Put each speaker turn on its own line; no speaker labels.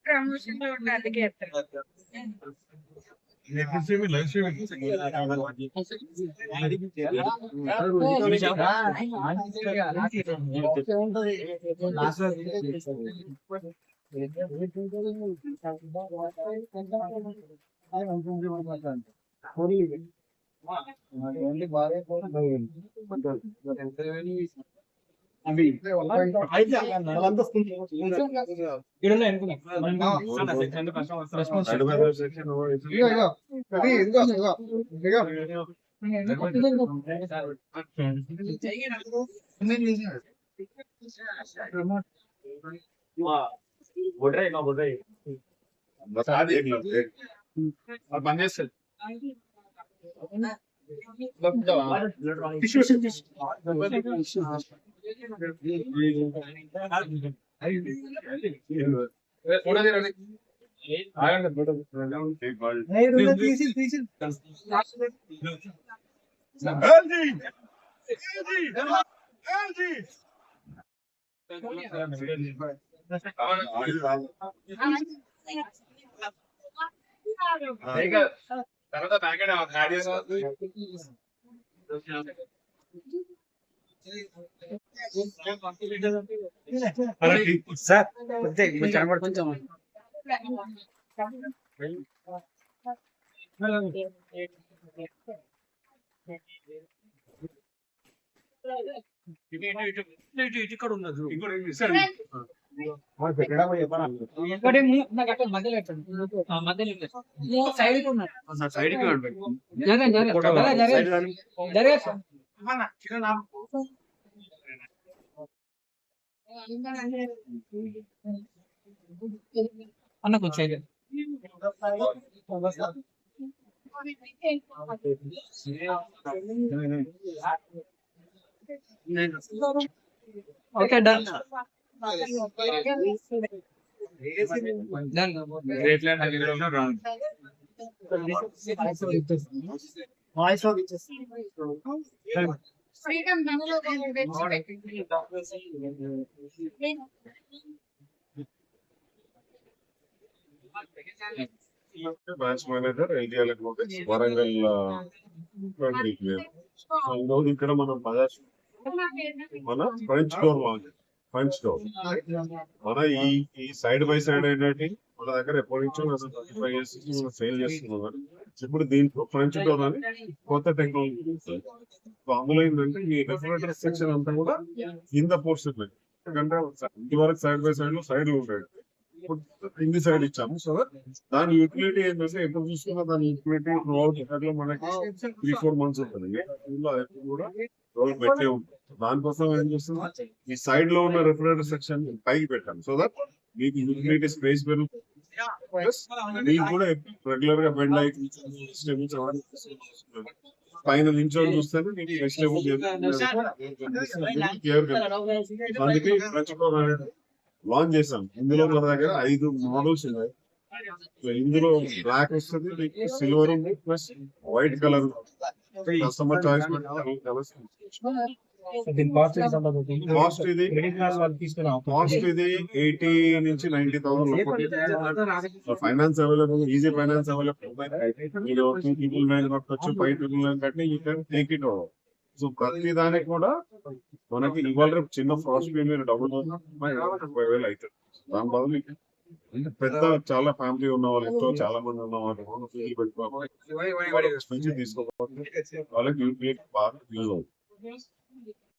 Promotion లో ఉన్న అందుకే అన్న కొంచెం okay done
branch manager LTL Warangal ఈరోజు ఇక్కడ మనం బజాజ్ మన French door launch French door మన ఈ సైడ్ బై సైడ్ ఏంటంటే మన దగ్గర ఎప్పటి నుంచో 35 years సేల్ చేస్తున్నాం. ఇప్పుడు దీంట్లో ఫ్రెంచ్ డోర్ అని కొత్త టెక్నాలజీ. అందులో ఏంటంటే ఈ రెఫ్రిజరేటర్ సెక్షన్ అంతా కూడా కింద పోర్షన్ ఉన్నాయి. ఎందుకంటే ఇంటి వరకు సైడ్ బై సైడ్ లో సైడ్ ఉంటాయి. ఇప్పుడు కింది సైడ్ ఇచ్చాము. సో దాని యూటిలిటీ ఏంటంటే ఎప్పుడు చూసుకున్నా దాని యూటిలిటీ లో మనకి 3-4 months ఉంటుంది. ఇందులో ఎప్పుడు కూడా రోల్ పెట్టే ఉంటుంది. దానికోసం ఏం చేస్తున్నాం, ఈ సైడ్ లో ఉన్న రెఫ్రిజరేటర్ సెక్షన్ పైకి పెట్టాను. సో దట్ మీకు యూటిలిటీ స్పేస్ పెరుగుతుంది. మీకు కూడా రెగ్యులర్ గా బెండ్ అయి పైన నించొని చూస్తేనే మీకు వెజిటేబుల్ అందుకే లాంచ్ చేసాం. ఇందులో మన దగ్గర 5 మోడల్స్ ఉన్నాయి. ఇందులో బ్లాక్ వస్తుంది, సిల్వర్ ఉంది, plus white colour. Customer choice cost ఇది 80 నుంచి 90,000. Finance available, easy finance available. మీరు 2 people కట్టొచ్చు, 5 people కట్టి you can take it over. So ప్రతి దానికి కూడా మనకి ఇవాళ రేపు చిన్న ఫ్రాస్ట్ మీరు డబుల్ 5,000 అవుతుంది. దాని బదులు పెద్ద చాలా ఫ్యామిలీ ఉన్న వాళ్ళు, ఎంతో చాలా మంది ఉన్న వాళ్ళు తీసుకోవాలి. వాళ్ళకి బాగా యూజ్ అవుతుంది.